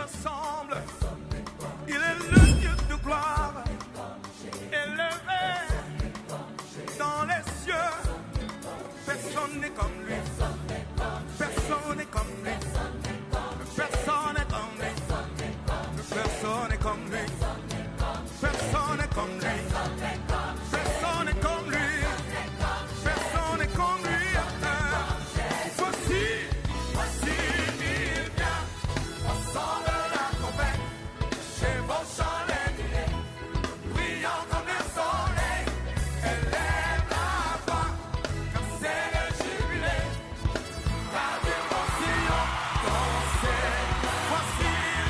ressemble. Il est le Dieu de gloire, élevé dans les cieux. Personne n'est comme lui. Personne n'est comme lui. Personne n'est comme lui. Personne n'est comme lui. Personne n'est comme lui. Personne n'est comme lui. Personne n'est comme lui. Voici, il vient. Ensemble la trompette. Chevauchant les nuées. Brillant comme le soleil. Élève la voix. Comme c'est le jubilé. Radio Sion. Dansez. Voici, il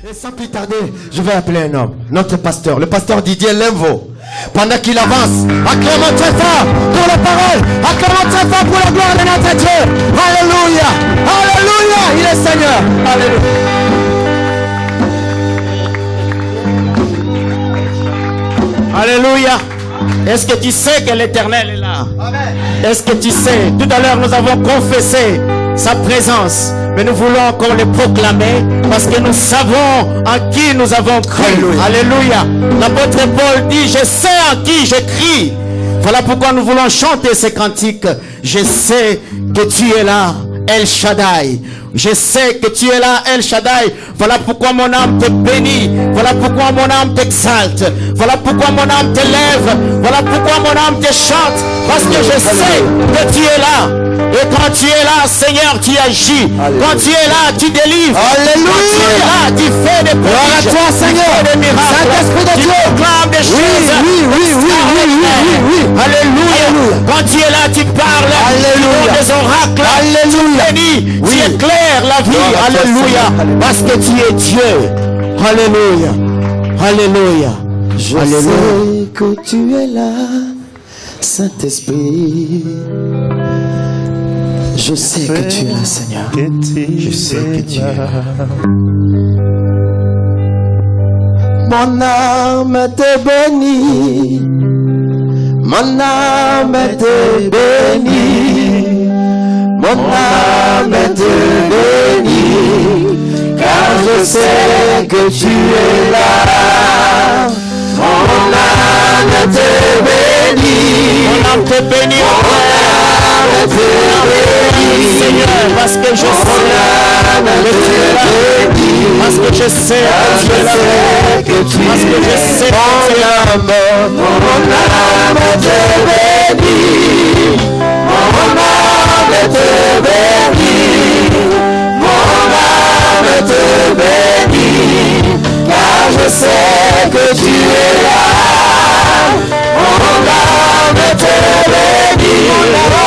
vient. Et sans plus tarder, je vais appeler un homme, notre pasteur, le pasteur Didier Lemvo. Pendant qu'il avance, acclamons très fort pour la parole, acclamons très fort pour la gloire de notre Dieu. Alléluia, alléluia, il est Seigneur. Alléluia. Alléluia. Est-ce que tu sais que l'Éternel est là? Amen. Est-ce que tu sais? Tout à l'heure, nous avons confessé sa présence, mais nous voulons encore le proclamer parce que nous savons en qui nous avons cru. Alléluia. L'apôtre Paul dit: je sais en qui je crie. Voilà pourquoi nous voulons chanter ces cantiques. Je sais que tu es là, El Shaddai. Je sais que tu es là, El Shaddai. Voilà pourquoi mon âme te bénit. Voilà pourquoi mon âme t'exalte. Voilà pourquoi mon âme t'élève. Voilà pourquoi mon âme te chante. Parce que je sais que tu es là. Et quand tu es là, Seigneur, tu agis. Alléluia. Quand tu es là, tu délivres. Alléluia. Quand tu es là, tu fais des prodiges. Gloire à toi, Seigneur. Tu fais des miracles. Saint-Esprit de Dieu. Tu proclames des choses. Oui. Alléluia. Quand tu es là, tu parles. Alléluia. Tu donnes des oracles. Alléluia. Tu bénis. Tu éclaires la vie. Alléluia. Parce que tu es Dieu. Alléluia. Alléluia. Je sais que tu es là, Saint-Esprit. Je sais que tu es là, Seigneur. Je sais que tu es là. Mon âme te bénit. Mon âme te bénit. Mon âme te bénit. Car je sais que tu es là. Mon âme te bénit. Mon âme te bénit. Seigneur, parce que je sais parce que je sais que tu es là, parce que je sais mon âme te bénit, mon âme te bénit, mon âme te bénit, car je sais que tu es là, mon âme te bénit, mon âme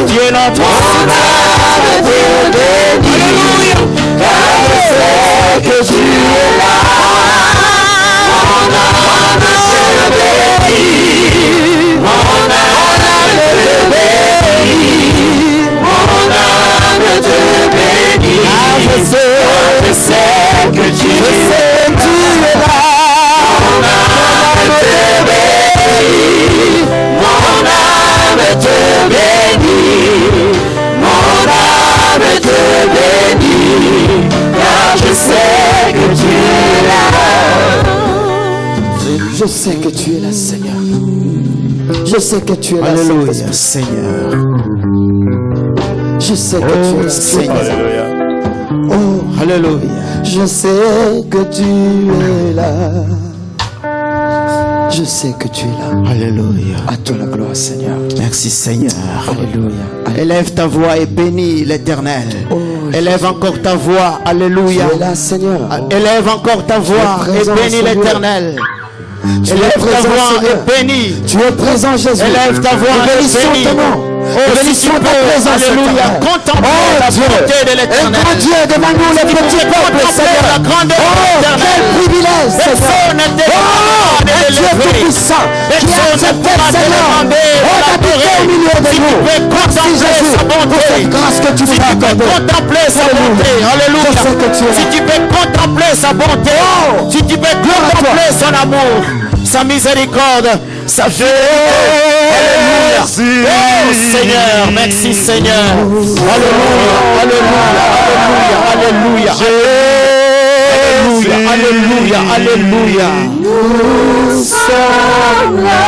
Dieu notre que tu es là, mon âme te bénit, mon âme te bénit, mon âme te bénit, je sais que tu es là, mon âme te bénit, mon âme te bénit, mon âme te bénit, car je sais que tu es là. Je sais que tu es là, Seigneur. Je sais que tu es là, Alléluia, Seigneur. Je sais que tu es là, Seigneur. Oh, Alléluia. Je sais que tu es là. Je sais que tu es là. Alléluia. À toi la gloire, Seigneur. Merci, Seigneur. Alléluia. Élève ta voix et bénis l'Éternel. Élève encore ta voix. Alléluia. Tu es là, Seigneur. Élève encore ta voix et bénis l'Éternel. Élève ta voix et bénis. Tu es présent, Jésus. Élève ta voix et bénis. Bénissons ton nom. Oh si tu peux, alléluia, contempler la bonté de l'Éternel. Grand Dieu, devant nous, les petits peuples, Seigneur. La grandeur de Quel l'Éternel. privilège, Personne n'est capable de Dieu l'élever. tout-puissant, qui a Personne n'est accepté, capable de Seigneur, demander, de d'habiter au milieu de l'adorer. Si tu nous. peux contempler Jésus, sa bonté, pour cette grâce que tu si nous tu as peux accordée. contempler sa bonté, Je alléluia. sais que tu es là. Si tu peux contempler sa bonté, si tu peux contempler son amour, sa miséricorde, sa fidélité, alléluia. Oh Seigneur, merci Seigneur. Alléluia, alléluia, alléluia, alléluia, alléluia, alléluia. Nous sommes là.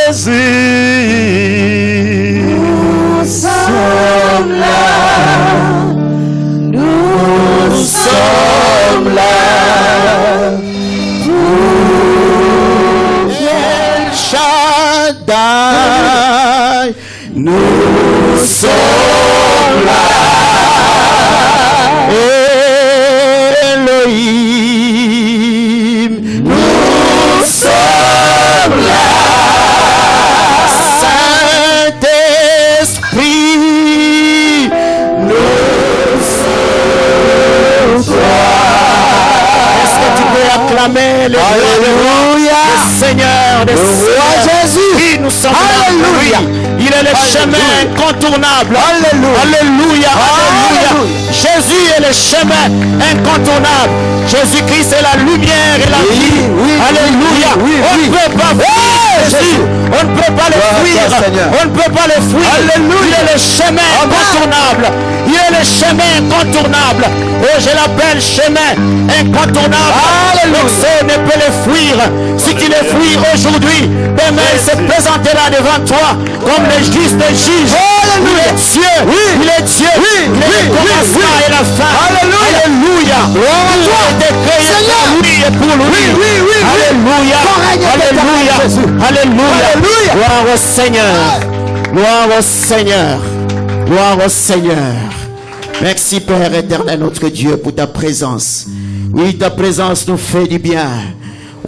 Jésus. Nous sommes là. Nous sommes là. El Shaddai, nous sommes là. Elohim, nous sommes là. Saint-Esprit, nous sommes là. Est-ce que tu peux acclamer le Seigneur de Roi Jésus. Oui, nous sommes là. Alléluia. Il est le chemin incontournable. Alléluia. Alléluia. Alléluia. Alléluia. Jésus est le chemin incontournable. Jésus-Christ est la lumière et la vie. Alléluia. On ne peut pas fuir Jésus. On ne peut pas le fuir. On ne peut pas le fuir. Alléluia. Il est le chemin incontournable. Il est le chemin incontournable. Oh, je l'appelle chemin incontournable. Personne ne peut le fuir. Si tu le fuis aujourd'hui, demain il se présentera devant toi comme le juste juge. Il est Dieu. Il est Dieu. Il est le commencement et la fin. Alléluia. Tout a été créé pour lui et pour lui. Alléluia. Alléluia. Alléluia. Gloire au Seigneur. Gloire au Seigneur. Gloire au Seigneur. Merci Père éternel, notre Dieu, pour ta présence. Oui, ta présence nous fait du bien.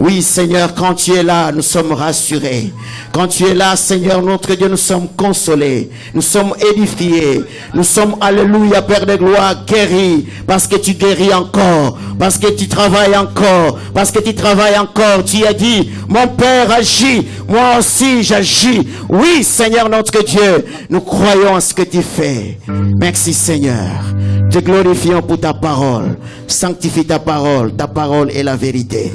Oui, Seigneur, quand tu es là, nous sommes rassurés. Quand tu es là, Seigneur, notre Dieu, nous sommes consolés. Nous sommes édifiés. Nous sommes, alléluia, Père de gloire, guéris. Parce que tu guéris encore. Parce que tu travailles encore. Parce que tu travailles encore. Tu as dit, mon Père agit. Moi aussi, j'agis. Oui, Seigneur, notre Dieu, nous croyons à ce que tu fais. Merci, Seigneur. Te glorifions pour ta parole. Sanctifie ta parole. Ta parole est la vérité.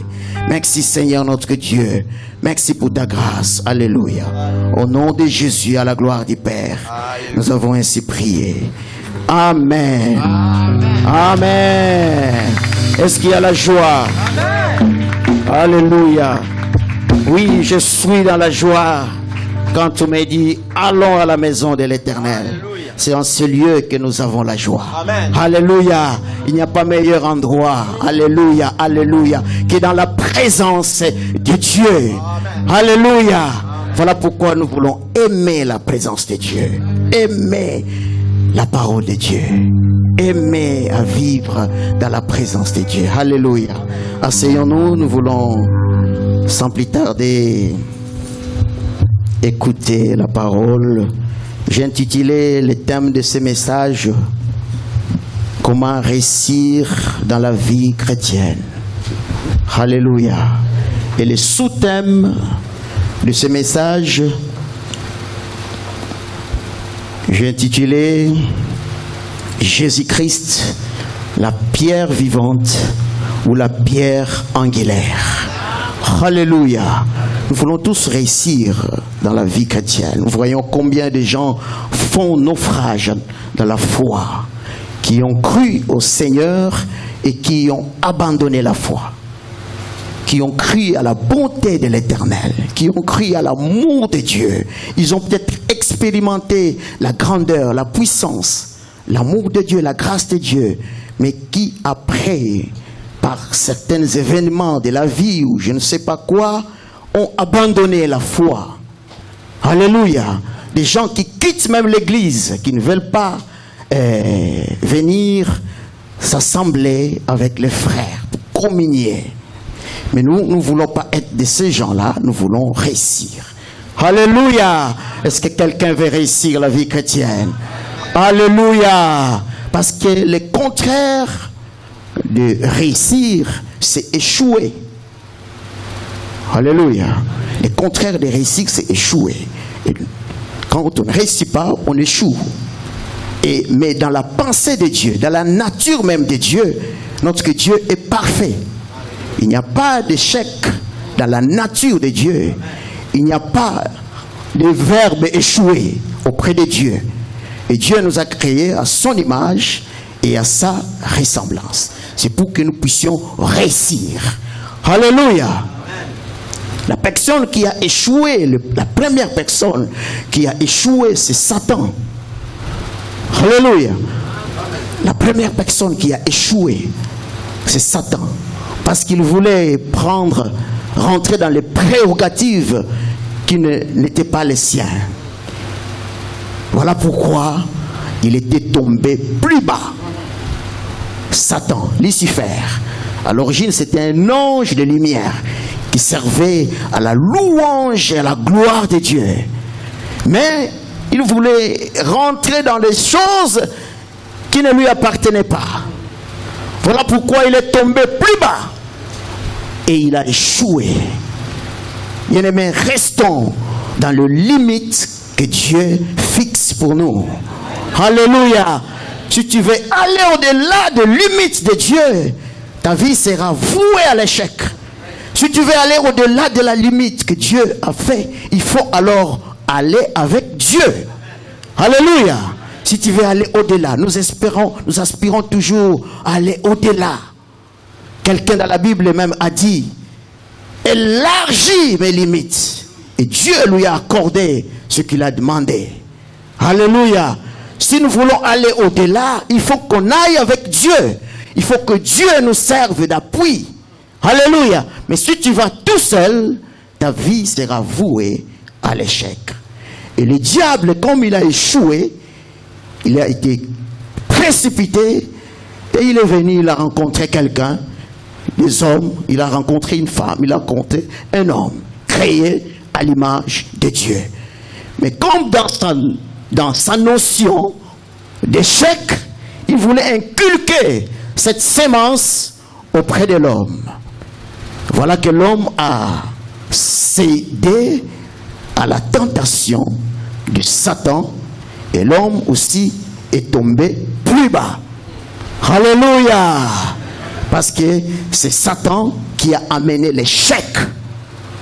Merci Seigneur notre Dieu. Merci pour ta grâce. Alléluia. Au nom de Jésus, à la gloire du Père, nous avons ainsi prié. Amen. Amen. Est-ce qu'il y a la joie? Alléluia. Oui, je suis dans la joie quand tu m'as dit allons à la maison de l'Éternel. C'est en ce lieu que nous avons la joie. Amen. Alléluia. Il n'y a pas meilleur endroit. Alléluia. Alléluia. Que dans la présence de Dieu. Amen. Alléluia. Voilà pourquoi nous voulons aimer la présence de Dieu. Aimer la parole de Dieu. Aimer à vivre dans la présence de Dieu. Alléluia. Asseyons-nous. Nous voulons sans plus tarder écouter la parole. J'ai intitulé le thème de ce message « Comment réussir dans la vie chrétienne ». Alléluia. Et le sous-thème de ce message, j'ai intitulé « Jésus-Christ, la pierre vivante ou la pierre angulaire ». Alléluia. Nous voulons tous réussir dans la vie chrétienne. Nous voyons combien de gens font naufrage dans la foi, qui ont cru au Seigneur et qui ont abandonné la foi, qui ont cru à la bonté de l'Éternel, qui ont cru à l'amour de Dieu. Ils ont peut-être expérimenté la grandeur, la puissance, l'amour de Dieu, la grâce de Dieu, mais qui après, par certains événements de la vie ou je ne sais pas quoi, ont abandonné la foi. Alléluia. Des gens qui quittent même l'église, qui ne veulent pas venir s'assembler avec les frères pour communier. Mais nous ne voulons pas être de ces gens-là, nous voulons réussir. Alléluia. Est-ce que quelqu'un veut réussir la vie chrétienne? Alléluia. Parce que le contraire de réussir, c'est échouer. Alléluia. Le contraire de réussir, c'est échouer. Et quand on ne réussit pas, on échoue. Mais dans la pensée de Dieu, dans la nature même de Dieu, notre Dieu est parfait. Il n'y a pas d'échec dans la nature de Dieu. Il n'y a pas de verbe échouer auprès de Dieu. Et Dieu nous a créés à son image et à sa ressemblance. C'est pour que nous puissions réussir. Alléluia. La personne qui a échoué, la première personne qui a échoué, c'est Satan. Alléluia. La première personne qui a échoué, c'est Satan. Parce qu'il voulait rentrer dans les prérogatives qui n'étaient pas les siens. Voilà pourquoi il était tombé plus bas. Satan, Lucifer. À l'origine, c'était un ange de lumière qui servait à la louange et à la gloire de Dieu. Mais il voulait rentrer dans des choses qui ne lui appartenaient pas. Voilà pourquoi il est tombé plus bas. Et il a échoué. Bien-aimés, restons dans les limites que Dieu fixe pour nous. Alléluia. Si tu veux aller au-delà des limites de Dieu, ta vie sera vouée à l'échec. Si tu veux aller au-delà de la limite que Dieu a fait, il faut alors aller avec Dieu. Alléluia. Si tu veux aller au-delà, nous aspirons toujours à aller au-delà. Quelqu'un dans la Bible même a dit, élargis mes limites. Et Dieu lui a accordé ce qu'il a demandé. Alléluia. Si nous voulons aller au-delà, il faut qu'on aille avec Dieu. Il faut que Dieu nous serve d'appui. Alléluia. Mais si tu vas tout seul, ta vie sera vouée à l'échec. Et le diable, comme il a échoué, il a été précipité et il est venu, il a rencontré quelqu'un, des hommes, il a rencontré une femme, il a rencontré un homme créé à l'image de Dieu. Mais comme dans sa notion d'échec, il voulait inculquer cette sémence auprès de l'homme. Voilà que l'homme a cédé à la tentation de Satan et l'homme aussi est tombé plus bas. Alléluia. Parce que c'est Satan qui a amené l'échec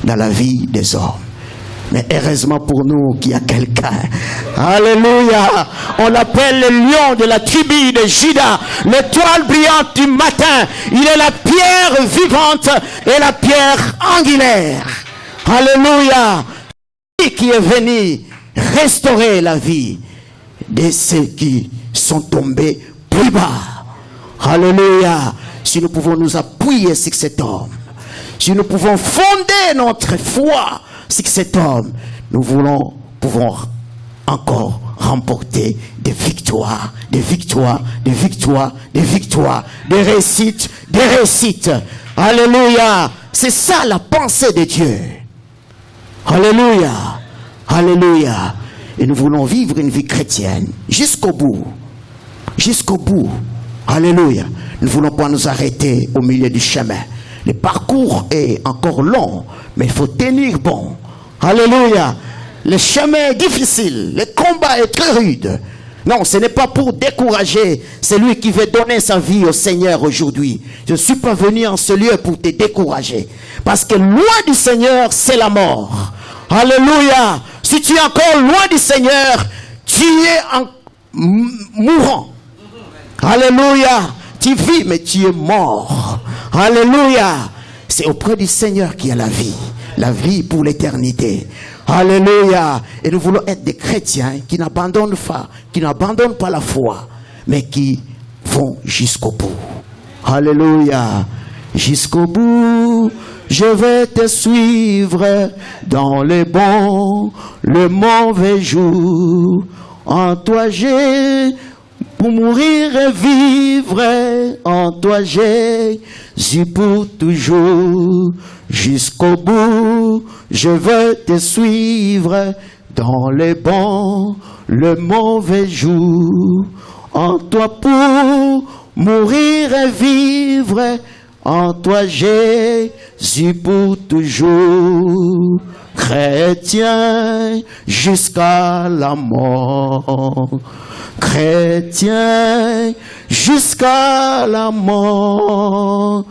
dans la vie des hommes. Mais heureusement pour nous qu'il y a quelqu'un. Alléluia. On l'appelle le lion de la tribu de Juda, l'étoile brillante du matin. Il est la pierre vivante et la pierre angulaire. Alléluia. Qui est venu restaurer la vie de ceux qui sont tombés plus bas. Alléluia. Si nous pouvons nous appuyer sur cet homme, si nous pouvons fonder notre foi sur cet homme, nous pouvons encore remporter des victoires, des victoires, des victoires, des victoires, des réussites, des réussites. Alléluia. C'est ça la pensée de Dieu. Alléluia. Alléluia. Et nous voulons vivre une vie chrétienne jusqu'au bout. Jusqu'au bout. Alléluia. Nous ne voulons pas nous arrêter au milieu du chemin. Le parcours est encore long, mais il faut tenir bon. Alléluia. Le chemin est difficile. Le combat est très rude. Non, ce n'est pas pour décourager celui qui veut donner sa vie au Seigneur aujourd'hui. Je ne suis pas venu en ce lieu pour te décourager. Parce que loin du Seigneur, c'est la mort. Alléluia. Si tu es encore loin du Seigneur, tu es mourant. Alléluia. Tu vis, mais tu es mort. Alléluia. C'est auprès du Seigneur qu'il y a la vie. La vie pour l'éternité. Alléluia. Et nous voulons être des chrétiens qui n'abandonnent pas la foi, mais qui vont jusqu'au bout. Alléluia. Jusqu'au bout, je vais te suivre dans les bons, le mauvais jour. En toi j'ai pour mourir et vivre en toi, Jésus, pour toujours. Jusqu'au bout, je veux te suivre dans les bons, le mauvais jour. En toi pour mourir et vivre, en toi, Jésus, pour toujours. Chrétien jusqu'à la mort. Chrétien jusqu'à la mort.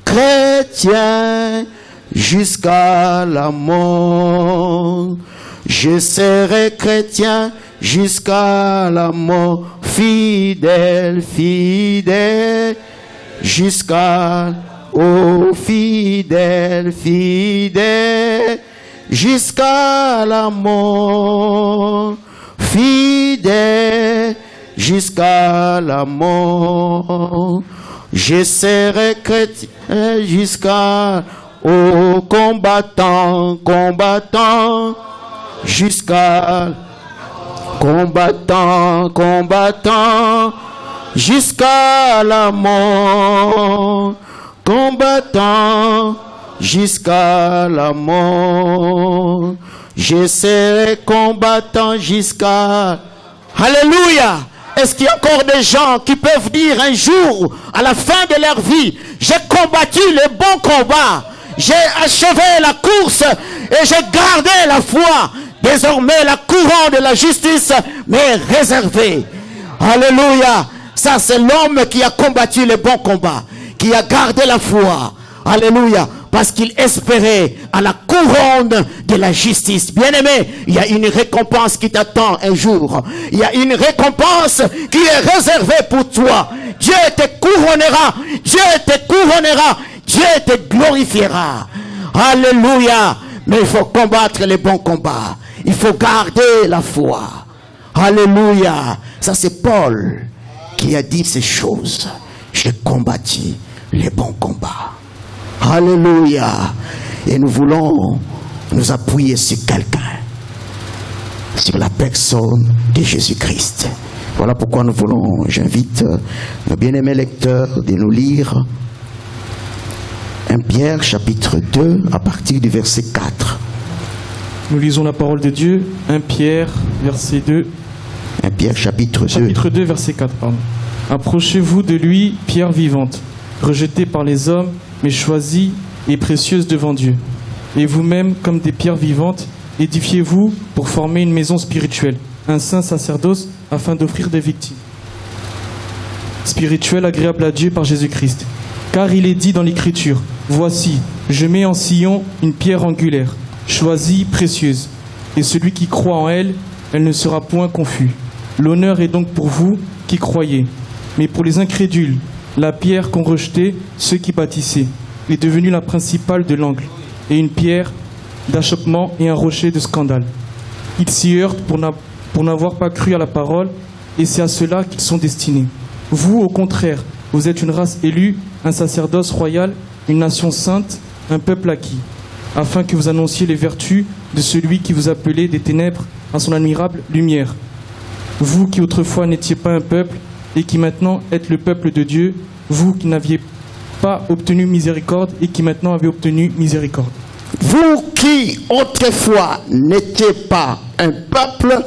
Chrétien jusqu'à la mort. Je serai chrétien jusqu'à la mort. Fidèle, fidèle, jusqu'à, oh fidèle, fidèle, jusqu'à la mort. Fidèle, jusqu'à la mort. Je serai chrétien jusqu'à, oh combattant, combattant, jusqu'à, combattant, combattant, jusqu'à la mort. Combattant, jusqu'à la mort. Je serai combattant jusqu'à... Alléluia! Est-ce qu'il y a encore des gens qui peuvent dire un jour, à la fin de leur vie, j'ai combattu le bon combat, j'ai achevé la course et j'ai gardé la foi. Désormais, la couronne de la justice m'est réservée. Alléluia! Ça, c'est l'homme qui a combattu le bon combat, qui a gardé la foi. Alléluia! Parce qu'il espérait à la couronne de la justice. Bien-aimé, il y a une récompense qui t'attend un jour. Il y a une récompense qui est réservée pour toi. Dieu te couronnera. Dieu te couronnera. Dieu te glorifiera. Alléluia. Mais il faut combattre les bons combats. Il faut garder la foi. Alléluia. Ça c'est Paul qui a dit ces choses. J'ai combattu les bons combats. Alléluia. Et nous voulons nous appuyer sur quelqu'un, sur la personne de Jésus-Christ. Voilà pourquoi nous voulons, j'invite nos bien-aimés lecteurs de nous lire 1 Pierre chapitre 2 à partir du verset 4. Nous lisons la parole de Dieu, 1 Pierre verset 2. 1 Pierre chapitre 2. Chapitre 2 verset 4, pardon. Approchez-vous de lui, pierre vivante, rejetée par les hommes, mais choisie et précieuse devant Dieu. Et vous-même, comme des pierres vivantes, édifiez-vous pour former une maison spirituelle, un saint sacerdoce, afin d'offrir des victimes spirituelles agréables à Dieu par Jésus-Christ. Car il est dit dans l'Écriture, voici, je mets en Sion une pierre angulaire, choisie, précieuse, et celui qui croit en elle, elle ne sera point confus. L'honneur est donc pour vous qui croyez, mais pour les incrédules, la pierre qu'ont rejetée ceux qui bâtissaient est devenue la principale de l'angle, et une pierre d'achoppement et un rocher de scandale. Ils s'y heurtent pour n'avoir pas cru à la parole, et c'est à cela qu'ils sont destinés. Vous, au contraire, vous êtes une race élue, un sacerdoce royal, une nation sainte, un peuple acquis, afin que vous annonciez les vertus de celui qui vous appelait des ténèbres à son admirable lumière. Vous qui autrefois n'étiez pas un peuple, et qui maintenant êtes le peuple de Dieu, vous qui n'aviez pas obtenu miséricorde et qui maintenant avez obtenu miséricorde. Vous qui autrefois n'étiez pas un peuple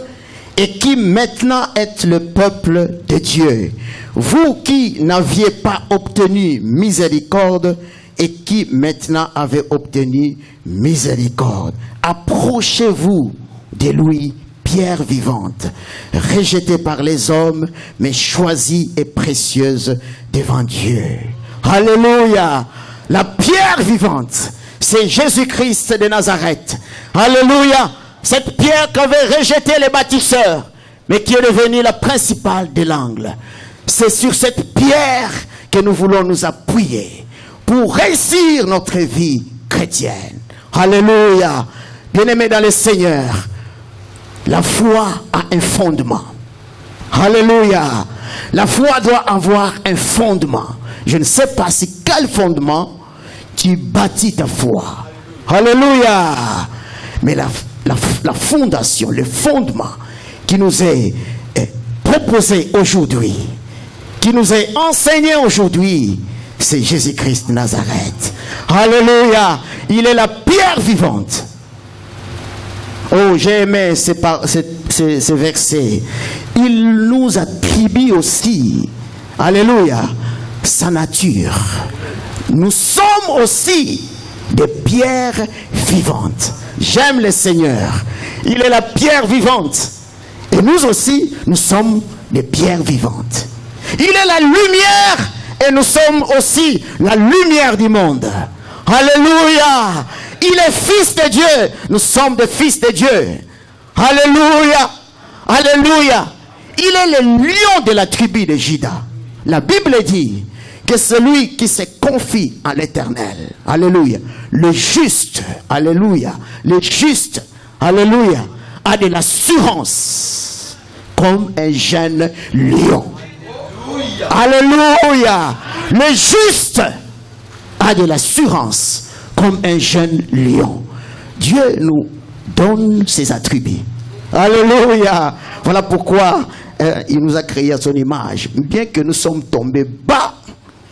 et qui maintenant êtes le peuple de Dieu. Vous qui n'aviez pas obtenu miséricorde et qui maintenant avez obtenu miséricorde. Approchez-vous de lui, pierre vivante, rejetée par les hommes, mais choisie et précieuse devant Dieu. Alléluia. La pierre vivante, c'est Jésus-Christ de Nazareth. Alléluia. Cette pierre qu'avaient rejetée les bâtisseurs, mais qui est devenue la principale de l'angle. C'est sur cette pierre que nous voulons nous appuyer pour réussir notre vie chrétienne. Alléluia. Bien-aimés dans le Seigneur, la foi a un fondement. Alléluia. La foi doit avoir un fondement. Je ne sais pas si quel fondement tu bâtis ta foi. Alléluia. Mais la fondation, le fondement qui nous est proposé aujourd'hui, qui nous est enseigné aujourd'hui, c'est Jésus-Christ de Nazareth. Alléluia. Il est la pierre vivante. Oh, j'ai aimé ces versets. Il nous attribue aussi, alléluia, sa nature. Nous sommes aussi des pierres vivantes. J'aime le Seigneur. Il est la pierre vivante. Et nous aussi, nous sommes des pierres vivantes. Il est la lumière et nous sommes aussi la lumière du monde. Alléluia. Il est fils de Dieu. Nous sommes des fils de Dieu. Alléluia. Alléluia. Il est le lion de la tribu de Juda. La Bible dit que celui qui se confie à l'Éternel, alléluia, le juste, alléluia, le juste, alléluia, a de l'assurance comme un jeune lion. Alléluia. Le juste a de l'assurance comme un jeune lion. Dieu nous donne ses attributs. Alléluia. Voilà pourquoi il nous a créé à son image. Bien que nous sommes tombés bas,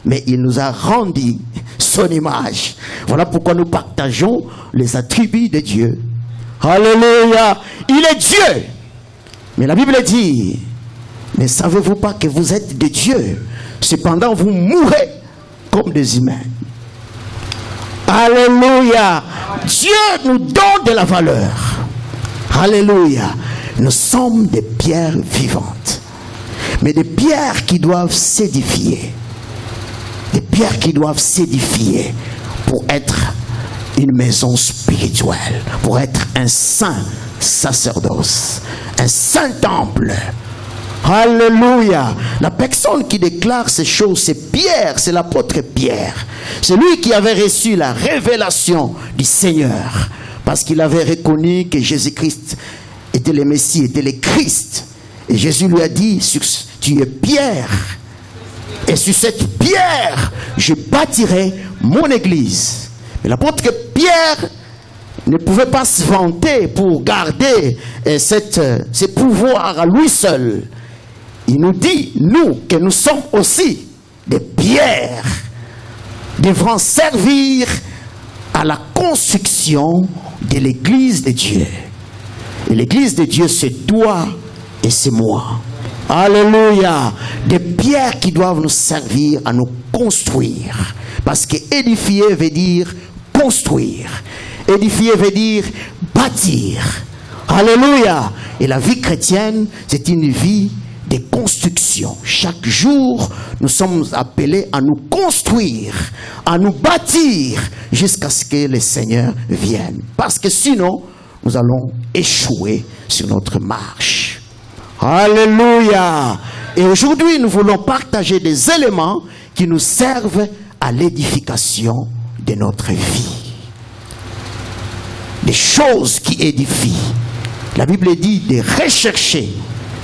mais il nous a rendu son image. Voilà pourquoi nous partageons les attributs de Dieu. Alléluia. Il est Dieu. Mais la Bible dit, ne savez-vous pas que vous êtes de Dieu? Cependant, vous mourrez comme des humains. Alléluia. Dieu nous donne de la valeur. Alléluia. Nous sommes des pierres vivantes. Mais des pierres qui doivent s'édifier. Des pierres qui doivent s'édifier pour être une maison spirituelle, pour être un saint sacerdoce, un saint temple. Alléluia. La personne qui déclare ces choses, c'est Pierre, c'est l'apôtre Pierre. C'est lui qui avait reçu la révélation du Seigneur, parce qu'il avait reconnu que Jésus-Christ était le Messie, était le Christ. Et Jésus lui a dit, tu es Pierre, et sur cette pierre, je bâtirai mon église. Mais l'apôtre Pierre ne pouvait pas se vanter pour garder ces pouvoirs à lui seul. Il nous dit, nous, que nous sommes aussi des pierres, devront servir à la construction de l'église de Dieu. Et l'église de Dieu, c'est toi et c'est moi. Alléluia. Des pierres qui doivent nous servir à nous construire. Parce que édifier veut dire construire. Édifier veut dire bâtir. Alléluia. Et la vie chrétienne, c'est une vie de construction. Chaque jour, nous sommes appelés à nous construire, à nous bâtir, jusqu'à ce que le Seigneur vienne. Parce que sinon, nous allons échouer sur notre marche. Alléluia. Et aujourd'hui, nous voulons partager des éléments qui nous servent à l'édification de notre vie. Des choses qui édifient. La Bible dit de rechercher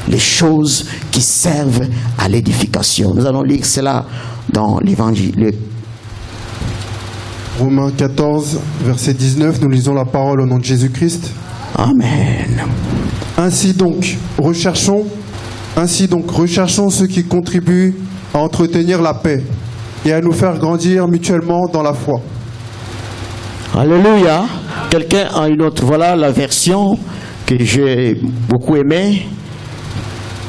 les choses qui servent à l'édification. Nous allons lire cela dans l'Évangile. Romains 14, verset 19, nous lisons la parole au nom de Jésus-Christ. Amen. Ainsi donc, recherchons ceux qui contribuent à entretenir la paix et à nous faire grandir mutuellement dans la foi. Alléluia. Quelqu'un a une autre, voilà la version que j'ai beaucoup aimée.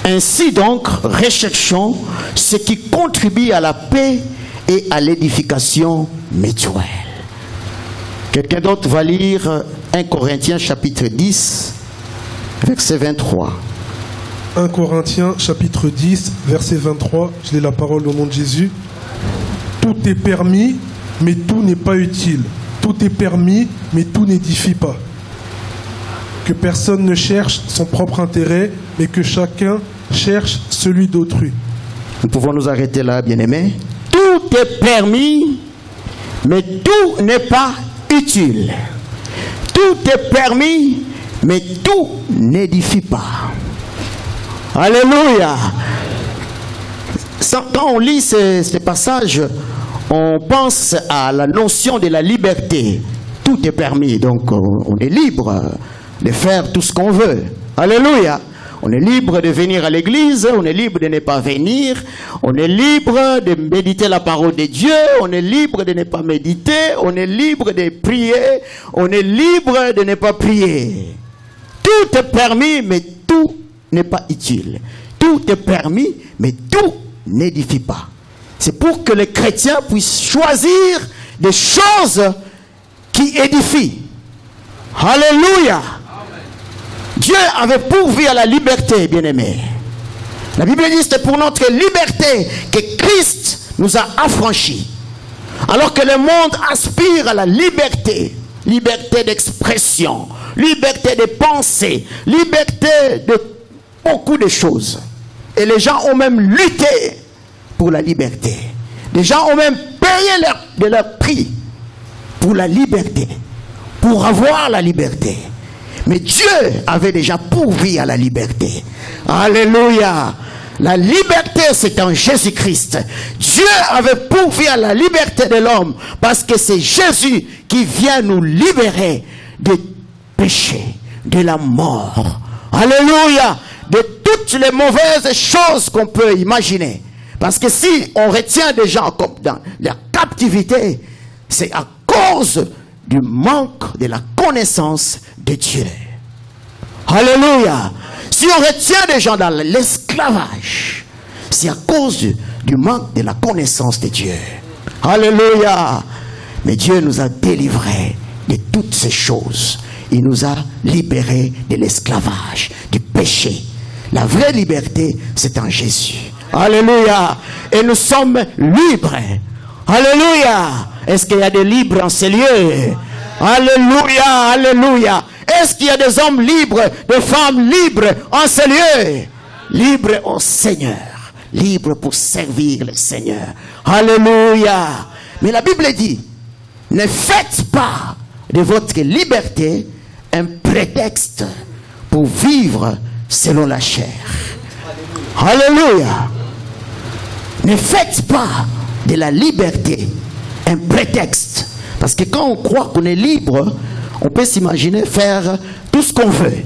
Ainsi donc, recherchons ce qui contribue à la paix et à l'édification mutuelle. Quelqu'un d'autre va lire 1 Corinthiens chapitre 10, verset 23. 1 Corinthiens chapitre 10, verset 23. Je lis la parole au nom de Jésus. Tout est permis, mais tout n'est pas utile. Tout est permis, mais tout n'édifie pas. Que personne ne cherche son propre intérêt, mais que chacun cherche celui d'autrui. Nous pouvons nous arrêter là, bien-aimés. Tout est permis, mais tout n'est pas utile. Tout est permis, mais tout n'édifie pas. Alléluia. Quand on lit ce passage, on pense à la notion de la liberté. Tout est permis, donc on est libre de faire tout ce qu'on veut. Alléluia. On est libre de venir à l'église, on est libre de ne pas venir, on est libre de méditer la parole de Dieu, on est libre de ne pas méditer, on est libre de prier, on est libre de ne pas prier. Tout est permis, mais tout n'est pas utile. Tout est permis, mais tout n'édifie pas. C'est pour que les chrétiens puissent choisir des choses qui édifient. Alléluia. Dieu avait pourvu à la liberté, bien-aimés. La Bible dit que c'est pour notre liberté que Christ nous a affranchis. Alors que le monde aspire à la liberté, liberté d'expression, liberté de pensée, liberté de beaucoup de choses. Et les gens ont même lutté pour la liberté. Les gens ont même payé de leur prix pour la liberté, pour avoir la liberté. Mais Dieu avait déjà pourvu à la liberté. Alléluia. La liberté, c'est en Jésus-Christ. Dieu avait pourvu à la liberté de l'homme parce que c'est Jésus qui vient nous libérer des péchés, de la mort. Alléluia. De toutes les mauvaises choses qu'on peut imaginer. Parce que si on retient des gens comme dans la captivité, c'est à cause du manque de la connaissance de Dieu. Alléluia. Si on retient des gens dans l'esclavage, c'est à cause du manque de la connaissance de Dieu. Alléluia. Mais Dieu nous a délivrés de toutes ces choses. Il nous a libérés de l'esclavage, du péché. La vraie liberté, c'est en Jésus. Alléluia. Et nous sommes libres. Alléluia. Est-ce qu'il y a des libres en ces lieux? Alléluia. Alléluia. Est-ce qu'il y a des hommes libres, des femmes libres en ces lieux? Libres au Seigneur. Libres pour servir le Seigneur. Alléluia. Mais la Bible dit, ne faites pas de votre liberté un prétexte pour vivre selon la chair. Alléluia. Ne faites pas de la liberté un prétexte. Parce que quand on croit qu'on est libre, on peut s'imaginer faire tout ce qu'on veut.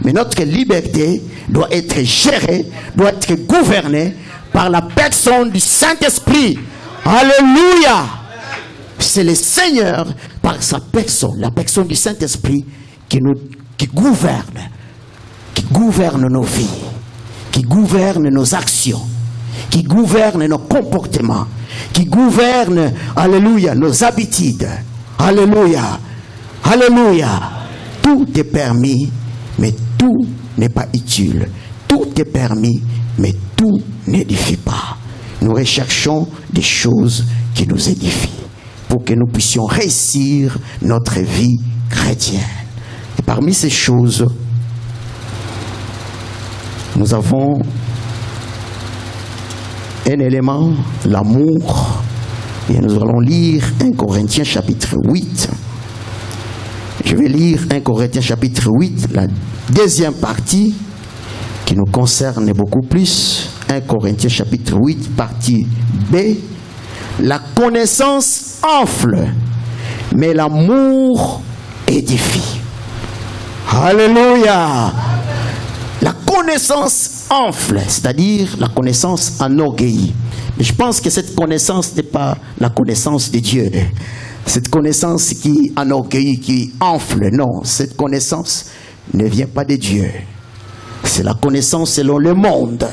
Mais notre liberté doit être gérée, doit être gouvernée par la personne du Saint-Esprit. Alléluia. C'est le Seigneur, par sa personne, la personne du Saint-Esprit, qui gouverne nos vies, qui gouverne nos actions, qui gouverne nos comportements, qui gouverne, alléluia, nos habitudes. Alléluia. Alléluia. Tout est permis, mais tout n'est pas utile. Tout est permis, mais tout n'édifie pas. Nous recherchons des choses qui nous édifient pour que nous puissions réussir notre vie chrétienne. Et parmi ces choses, nous avons un élément, l'amour. Et nous allons lire 1 Corinthiens chapitre 8. Je vais lire 1 Corinthiens chapitre 8, la deuxième partie qui nous concerne beaucoup plus. 1 Corinthiens chapitre 8, partie B. La connaissance enfle, mais l'amour édifie. Alléluia. La connaissance enfle, c'est-à-dire la connaissance enorgueillit. Mais je pense que cette connaissance n'est pas la connaissance de Dieu. Cette connaissance qui enorgueillit, qui enfle, non. Cette connaissance ne vient pas de Dieu. C'est la connaissance selon le monde.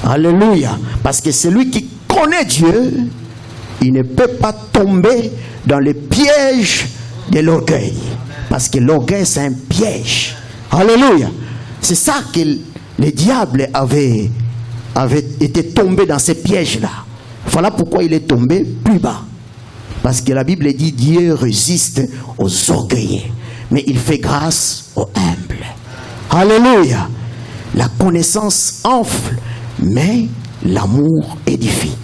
Alléluia. Parce que celui qui connaît Dieu, il ne peut pas tomber dans le piège de l'orgueil. Parce que l'orgueil, c'est un piège. Alléluia. C'est ça que le diable avait été tombé dans ces pièges-là. Voilà pourquoi il est tombé plus bas. Parce que la Bible dit Dieu résiste aux orgueilleux, mais il fait grâce aux humbles. Alléluia. La connaissance enfle, mais l'amour édifie.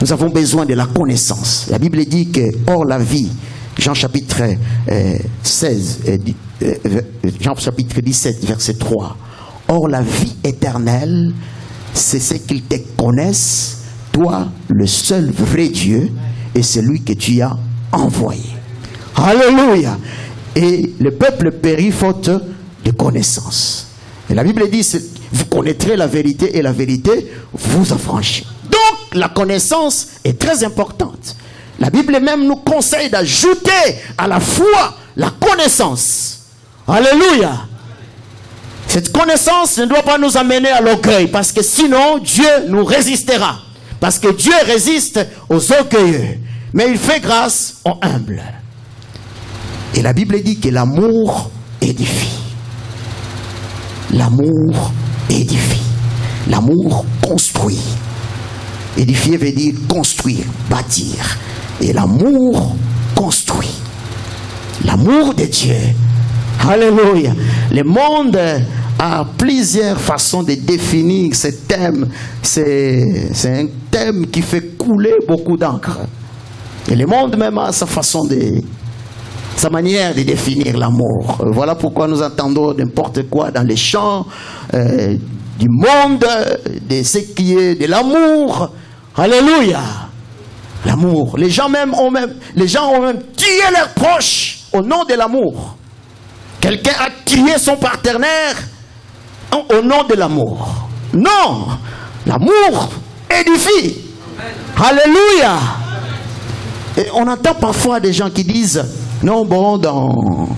Nous avons besoin de la connaissance. La Bible dit que hors la vie, Jean chapitre 17, verset 3. Or la vie éternelle, c'est ce qu'ils te connaissent, toi, le seul vrai Dieu, et celui que tu as envoyé. Alléluia. Et le peuple périt faute de connaissance. Et la Bible dit, vous connaîtrez la vérité et la vérité vous affranchit. Donc, la connaissance est très importante. La Bible même nous conseille d'ajouter à la foi la connaissance. Alléluia. Cette connaissance ne doit pas nous amener à l'orgueil, parce que sinon Dieu nous résistera. Parce que Dieu résiste aux orgueilleux, mais il fait grâce aux humbles. Et la Bible dit que l'amour édifie. L'amour édifie. L'amour construit. Édifier veut dire construire, bâtir. Et l'amour construit. L'amour de Dieu. Alléluia. Le monde a plusieurs façons de définir ce thème. C'est un thème qui fait couler beaucoup d'encre. Et le monde même a sa manière de définir l'amour. Voilà pourquoi nous entendons n'importe quoi dans les chants du monde, de ce qui est de l'amour. Alléluia. L'amour. Les gens ont même tué leurs proches au nom de l'amour. Quelqu'un a tué son partenaire au nom de l'amour. Non. L'amour édifie. Alléluia. Et on entend parfois des gens qui disent, non, bon, dans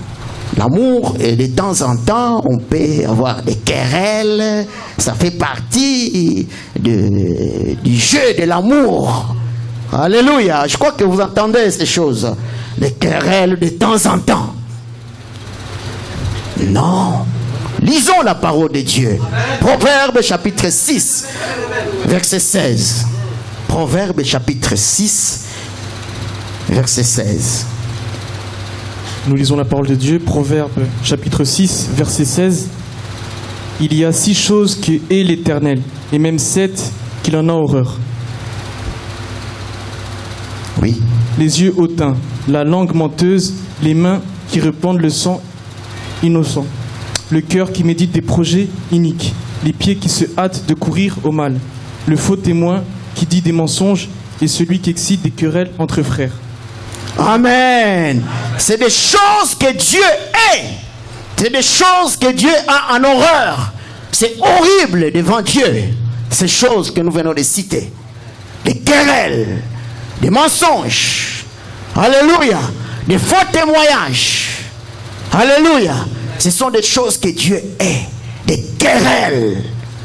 l'amour, et de temps en temps, on peut avoir des querelles. Ça fait partie du jeu de l'amour. Alléluia. Je crois que vous entendez ces choses. Des querelles de temps en temps. Non. Lisons la parole de Dieu. Proverbe chapitre 6, verset 16. Proverbe chapitre 6, verset 16. Nous lisons la parole de Dieu, Proverbe chapitre 6, verset 16. Il y a 6 choses que hait l'Éternel, et même 7 qu'il en a horreur. Oui. Les yeux hautains, la langue menteuse, les mains qui répandent le sang innocent, le cœur qui médite des projets iniques, les pieds qui se hâtent de courir au mal, le faux témoin qui dit des mensonges et celui qui excite des querelles entre frères. Amen. C'est des choses que Dieu hait. C'est des choses que Dieu a en horreur. C'est horrible devant Dieu. Ces choses que nous venons de citer. Des querelles, des mensonges. Alléluia. Des faux témoignages. Alléluia. Ce sont des choses que Dieu hait. Des querelles.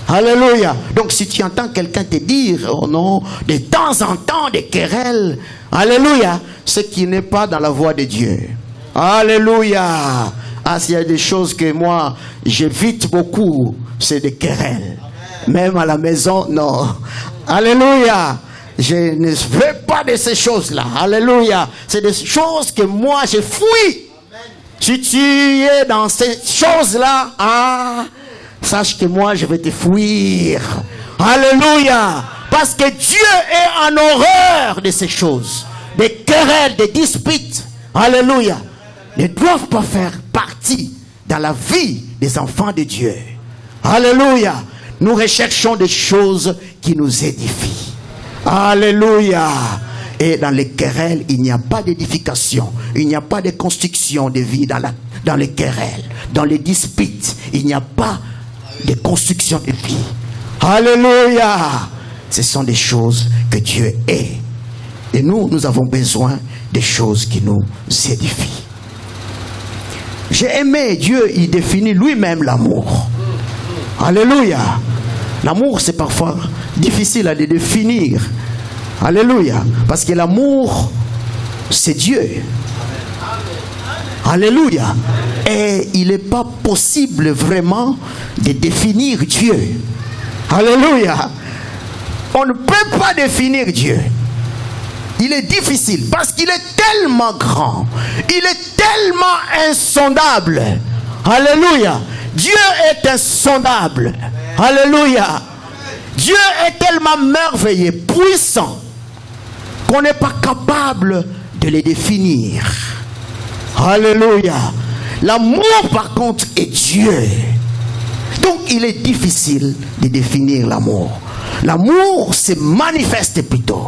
Alléluia. Donc si tu entends quelqu'un te dire, oh non, de temps en temps des querelles, alléluia, ce qui n'est pas dans la voie de Dieu. Alléluia. Ah, s'il y a des choses que moi j'évite beaucoup, c'est des querelles. Même à la maison, non. Alléluia. Je ne veux pas de ces choses-là. Alléluia. C'est des choses que moi je fuis. Si tu es dans ces choses-là, sache que moi je vais te fuir. Alléluia. Parce que Dieu est en horreur de ces choses. Des querelles, des disputes. Alléluia. Ne doivent pas faire partie dans la vie des enfants de Dieu. Alléluia. Nous recherchons des choses qui nous édifient. Alléluia. Et dans les querelles, il n'y a pas d'édification. Il n'y a pas de construction de vie dans les querelles. Dans les disputes, il n'y a pas de construction de vie. Alléluia. Ce sont des choses que Dieu hait. Et nous avons besoin des choses qui nous édifient. J'ai aimé Dieu, il définit lui-même l'amour. Alléluia. L'amour, c'est parfois difficile à le définir. Alléluia. Parce que l'amour, c'est Dieu. Alléluia. Et il n'est pas possible vraiment de définir Dieu. Alléluia. On ne peut pas définir Dieu. Il est difficile parce qu'il est tellement grand. Il est tellement insondable. Alléluia. Dieu est insondable. Alléluia. Dieu est tellement merveilleux, puissant, qu'on n'est pas capable de les définir. Alléluia. L'amour par contre est Dieu. Donc il est difficile de définir l'amour. L'amour se manifeste plutôt.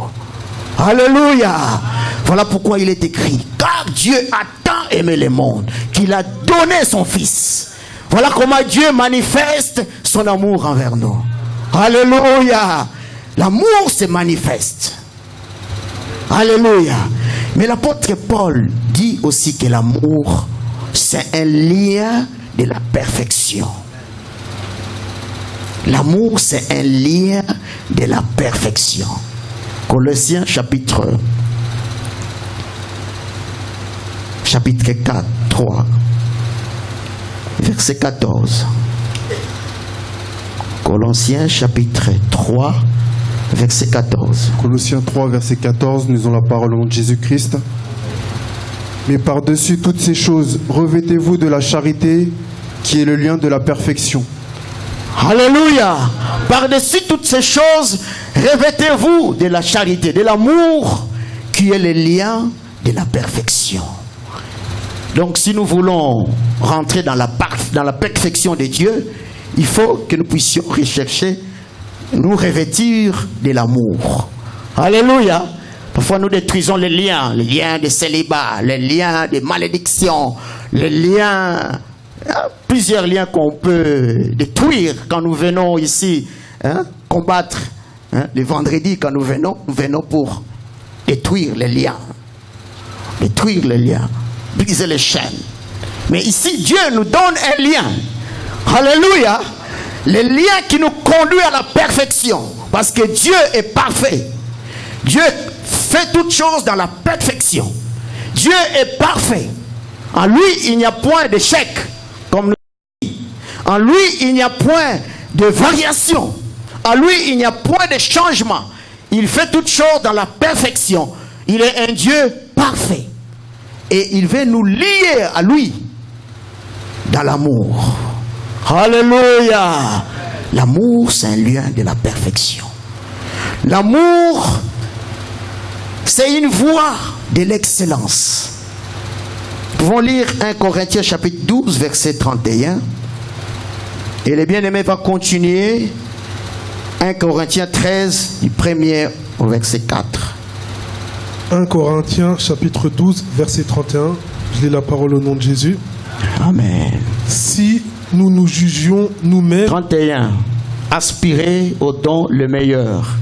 Alléluia. Voilà pourquoi il est écrit, car Dieu a tant aimé le monde qu'il a donné son fils. Voilà comment Dieu manifeste son amour envers nous. Alléluia. L'amour se manifeste. Alléluia. Mais l'apôtre Paul dit aussi que l'amour, c'est un lien de la perfection. L'amour, c'est un lien de la perfection. Colossiens chapitre 4, 3, verset 14. Colossiens chapitre 3, verset 14. Colossiens 3, verset 14, nous avons la parole au nom de Jésus-Christ. Mais par-dessus toutes ces choses, revêtez-vous de la charité qui est le lien de la perfection. Alléluia. Par-dessus toutes ces choses, revêtez-vous de la charité, de l'amour qui est le lien de la perfection. Donc si nous voulons rentrer dans la perfection de Dieu, il faut que nous puissions rechercher, nous revêtir de l'amour. Alléluia. Parfois nous détruisons les liens de célibat, les liens de malédiction, les liens, plusieurs liens qu'on peut détruire quand nous venons ici combattre. Le vendredi, quand nous venons pour détruire les liens, briser les chaînes. Mais ici, Dieu nous donne un lien. Alléluia. Le lien qui nous conduit à la perfection. Parce que Dieu est parfait. Dieu fait toutes choses dans la perfection. Dieu est parfait. En lui, il n'y a point d'échec. Comme nous dit. En lui, il n'y a point de variation. En lui, il n'y a point de changement. Il fait toutes choses dans la perfection. Il est un Dieu parfait. Et il veut nous lier à lui dans l'amour. Alléluia. L'amour, c'est un lien de la perfection. L'amour, c'est une voie de l'excellence. Nous pouvons lire 1 Corinthiens chapitre 12, verset 31. Et le bien-aimé va continuer. 1 Corinthiens 13, du 1er au verset 4. 1 Corinthiens chapitre 12, verset 31. Je lis la parole au nom de Jésus. Amen. Si nous nous jugions nous-mêmes... 31. Aspirez au don le meilleur.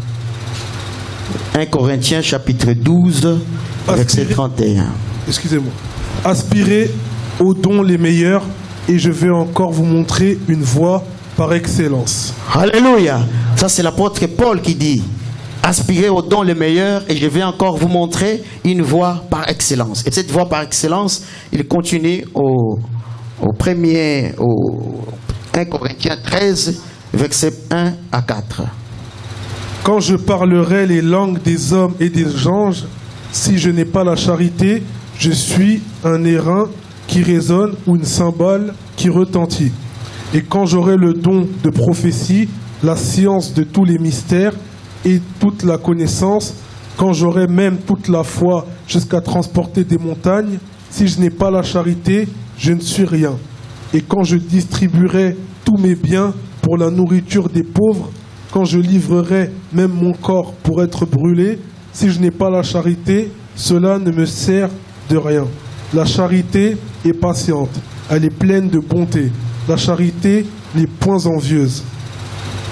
1 Corinthiens chapitre 12, verset 31. Excusez-moi. Aspirez aux dons les meilleurs et je vais encore vous montrer une voie par excellence. Alléluia. Ça c'est l'apôtre Paul qui dit: aspirez aux dons les meilleurs et je vais encore vous montrer une voie par excellence. Et cette voie par excellence, il continue au 1 Corinthiens 13, verset 1 à 4. Quand je parlerai les langues des hommes et des anges, si je n'ai pas la charité, je suis un airain qui résonne ou une cymbale qui retentit. Et quand j'aurai le don de prophétie, la science de tous les mystères et toute la connaissance, quand j'aurai même toute la foi jusqu'à transporter des montagnes, si je n'ai pas la charité, je ne suis rien. Et quand je distribuerai tous mes biens pour la nourriture des pauvres, quand je livrerai même mon corps pour être brûlé, si je n'ai pas la charité, cela ne me sert de rien. La charité est patiente, elle est pleine de bonté. La charité n'est point envieuse.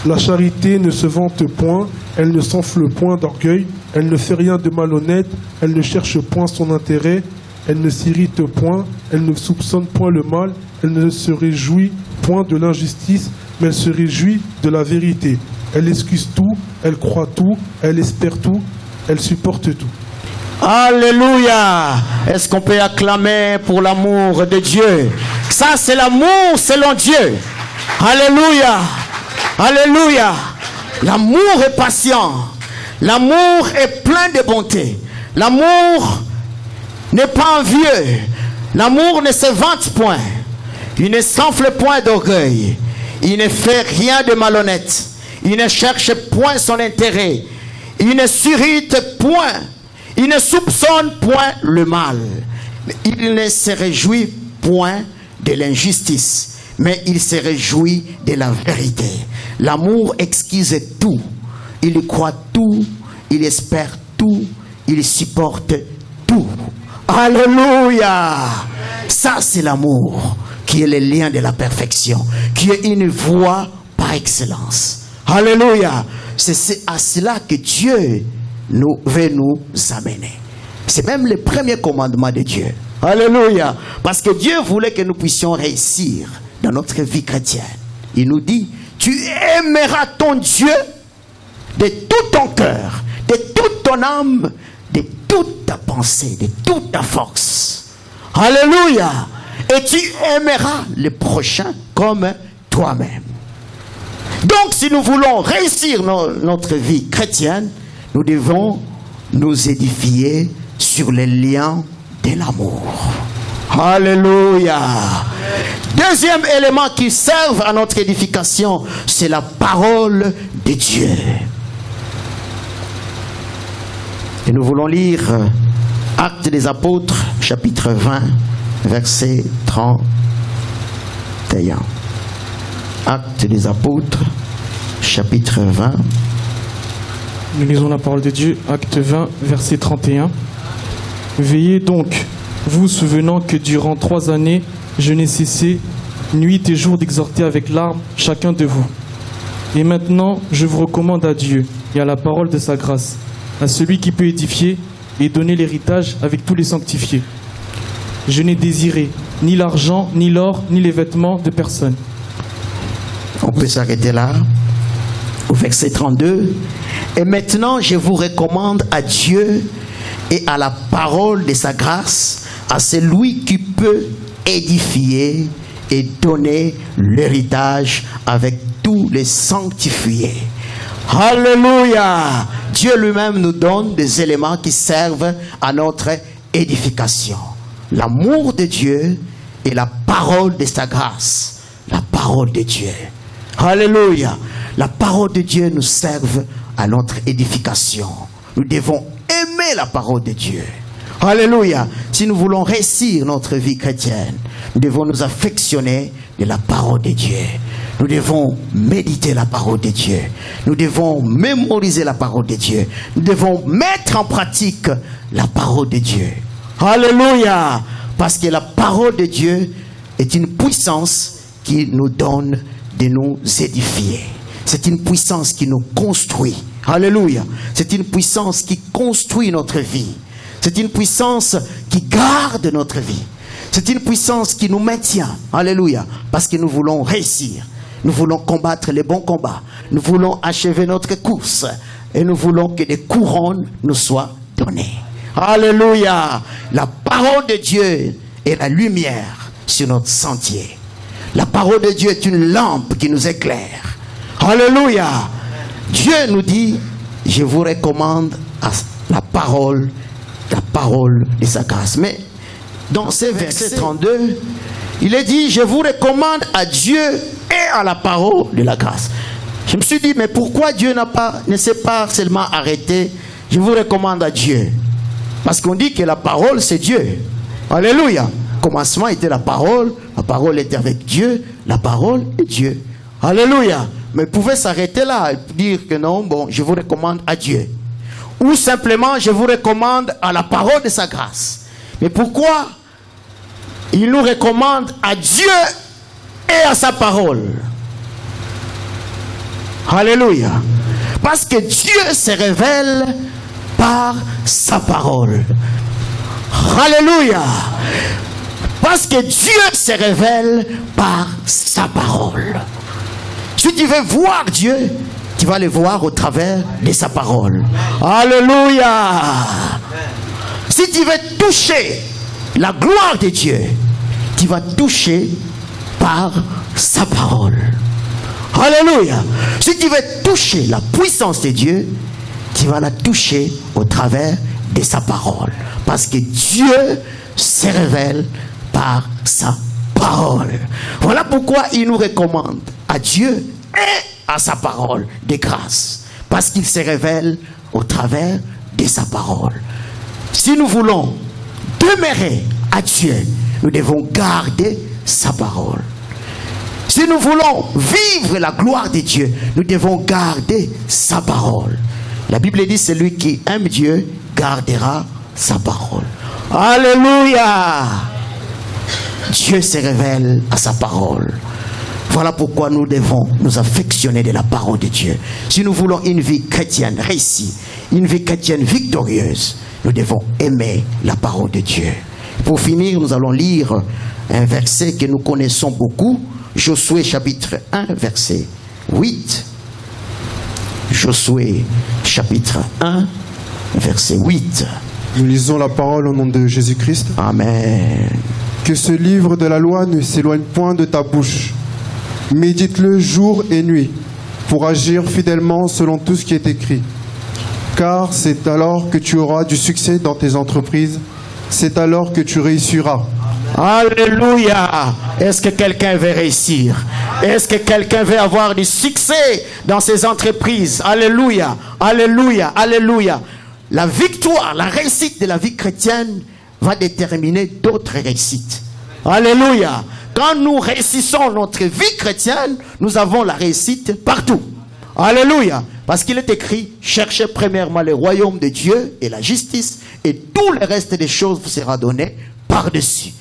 La charité ne se vante point, elle ne s'enfle point d'orgueil, elle ne fait rien de malhonnête, elle ne cherche point son intérêt, elle ne s'irrite point, elle ne soupçonne point le mal, elle ne se réjouit point de l'injustice, mais elle se réjouit de la vérité. Elle excuse tout, elle croit tout, elle espère tout, elle supporte tout. Alléluia. Est-ce qu'on peut acclamer pour l'amour de Dieu? Ça c'est l'amour selon Dieu. Alléluia. Alléluia. L'amour est patient. L'amour est plein de bonté. L'amour n'est pas envieux. L'amour ne se vante point. Il ne s'enfle point d'orgueil. Il ne fait rien de malhonnête. Il ne cherche point son intérêt. Il ne s'irrite point. Il ne soupçonne point le mal. Il ne se réjouit point de l'injustice, mais il se réjouit de la vérité. L'amour excuse tout. Il croit tout. Il espère tout. Il supporte tout. Alléluia. Ça c'est l'amour qui qui est le lien de la perfection, qui est une voie par excellence. Alléluia. C'est à cela que Dieu veut nous amener. C'est même le premier commandement de Dieu. Alléluia. Parce que Dieu voulait que nous puissions réussir dans notre vie chrétienne. Il nous dit, tu aimeras ton Dieu de tout ton cœur, de toute ton âme, de toute ta pensée, de toute ta force. Alléluia. Et tu aimeras le prochain comme toi-même. Donc si nous voulons réussir notre vie chrétienne, nous devons nous édifier sur les liens de l'amour. Alléluia. Deuxième élément qui sert à notre édification, c'est la parole de Dieu. Et nous voulons lire Actes des Apôtres, chapitre 20, verset 31. Actes des Apôtres, chapitre 20. Nous lisons la parole de Dieu, Acte 20, verset 31. Veillez donc, vous souvenant que durant 3 années, je n'ai cessé, nuit et jour, d'exhorter avec larmes chacun de vous. Et maintenant, je vous recommande à Dieu et à la parole de sa grâce, à celui qui peut édifier et donner l'héritage avec tous les sanctifiés. Je n'ai désiré ni l'argent, ni l'or, ni les vêtements de personne. On peut s'arrêter là, au verset 32. Et maintenant, je vous recommande à Dieu et à la parole de sa grâce, à celui qui peut édifier et donner l'héritage avec tous les sanctifiés. Alléluia. Dieu lui-même nous donne des éléments qui servent à notre édification. L'amour de Dieu et la parole de sa grâce. La parole de Dieu. Alléluia. La parole de Dieu nous serve à notre édification. Nous devons aimer la parole de Dieu. Alléluia. Si nous voulons réussir notre vie chrétienne, nous devons nous affectionner de la parole de Dieu. Nous devons méditer la parole de Dieu. Nous devons mémoriser la parole de Dieu. Nous devons mettre en pratique la parole de Dieu. Alléluia. Parce que la parole de Dieu est une puissance qui nous donne de nous édifier. C'est une puissance qui nous construit. Alléluia. C'est une puissance qui construit notre vie. C'est une puissance qui garde notre vie. C'est une puissance qui nous maintient. Alléluia. Parce que nous voulons réussir. Nous voulons combattre les bons combats. Nous voulons achever notre course. Et nous voulons que des couronnes nous soient données. Alléluia. La parole de Dieu est la lumière sur notre sentier. La parole de Dieu est une lampe qui nous éclaire. Alléluia. Dieu nous dit, je vous recommande à la parole de sa grâce. Mais dans ce verset 32, il est dit, je vous recommande à Dieu et à la parole de la grâce. Je me suis dit, mais pourquoi Dieu ne s'est pas seulement arrêté, je vous recommande à Dieu? Parce qu'on dit que la parole, c'est Dieu. Alléluia. Au commencement était la parole était avec Dieu, la parole est Dieu. Alléluia. Mais il pouvait s'arrêter là et dire que non, bon, je vous recommande à Dieu. Ou simplement, je vous recommande à la parole de sa grâce. Mais pourquoi il nous recommande à Dieu et à sa parole? Alléluia. Parce que Dieu se révèle par sa parole. Alléluia. Parce que Dieu se révèle par sa parole. Si tu veux voir Dieu, tu vas le voir au travers de sa parole. Alléluia. Si tu veux toucher la gloire de Dieu, tu vas toucher par sa parole. Alléluia. Si tu veux toucher la puissance de Dieu, tu vas la toucher au travers de sa parole. Parce que Dieu se révèle par sa parole. Voilà pourquoi il nous recommande à Dieu et à sa parole de grâce. Parce qu'il se révèle au travers de sa parole. Si nous voulons demeurer à Dieu, nous devons garder sa parole. Si nous voulons vivre la gloire de Dieu, nous devons garder sa parole. La Bible dit, celui qui aime Dieu gardera sa parole. Alléluia. Dieu se révèle à sa parole. Voilà pourquoi nous devons nous affectionner de la parole de Dieu. Si nous voulons une vie chrétienne réussie, une vie chrétienne victorieuse, nous devons aimer la parole de Dieu. Pour finir, nous allons lire un verset que nous connaissons beaucoup, Josué chapitre 1, verset 8. Josué chapitre 1, verset 8. Nous lisons la parole au nom de Jésus-Christ. Amen. Que ce livre de la loi ne s'éloigne point de ta bouche. Médite-le jour et nuit pour agir fidèlement selon tout ce qui est écrit. Car c'est alors que tu auras du succès dans tes entreprises. C'est alors que tu réussiras. Alléluia. Est-ce que quelqu'un veut réussir? Est-ce que quelqu'un veut avoir du succès dans ses entreprises? Alléluia. Alléluia. Alléluia. La victoire, la réussite de la vie chrétienne va déterminer d'autres réussites. Alléluia. Quand nous réussissons notre vie chrétienne, nous avons la réussite partout. Alléluia. Parce qu'il est écrit, cherchez premièrement le royaume de Dieu et la justice, et tout le reste des choses vous sera donné par-dessus.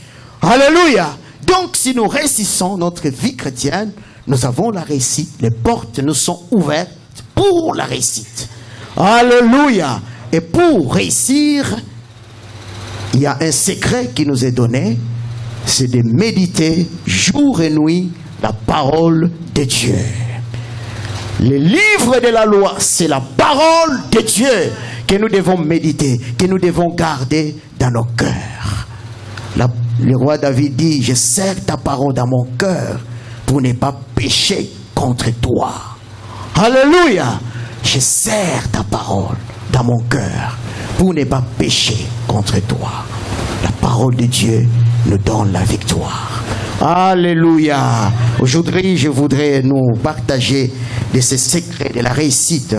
Alléluia. Donc si nous réussissons notre vie chrétienne, nous avons la réussite. Les portes nous sont ouvertes pour la réussite. Alléluia. Et pour réussir, il y a un secret qui nous est donné, c'est de méditer jour et nuit la parole de Dieu. Le livre de la loi, c'est la parole de Dieu que nous devons méditer, que nous devons garder dans nos cœurs. Le roi David dit, je serre ta parole dans mon cœur pour ne pas pécher contre toi. Alléluia. Je serre ta parole dans mon cœur pour ne pas pécher contre toi. La parole de Dieu nous donne la victoire. Alléluia. Aujourd'hui, je voudrais nous partager de ces secrets de la réussite.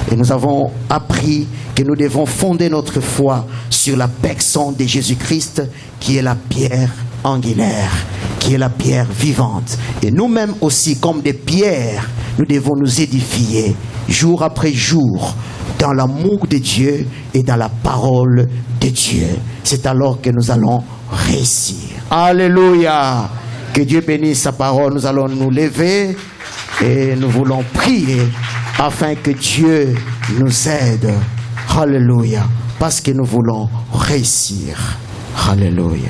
Et nous avons appris que nous devons fonder notre foi sur la personne de Jésus-Christ, qui est la pierre angulaire, qui est la pierre vivante. Et nous-mêmes aussi, comme des pierres, nous devons nous édifier jour après jour dans l'amour de Dieu et dans la parole de Dieu. C'est alors que nous allons réussir. Alléluia. Que Dieu bénisse sa parole. Nous allons nous lever et nous voulons prier afin que Dieu nous aide. Alléluia. Parce que nous voulons réussir. Alléluia.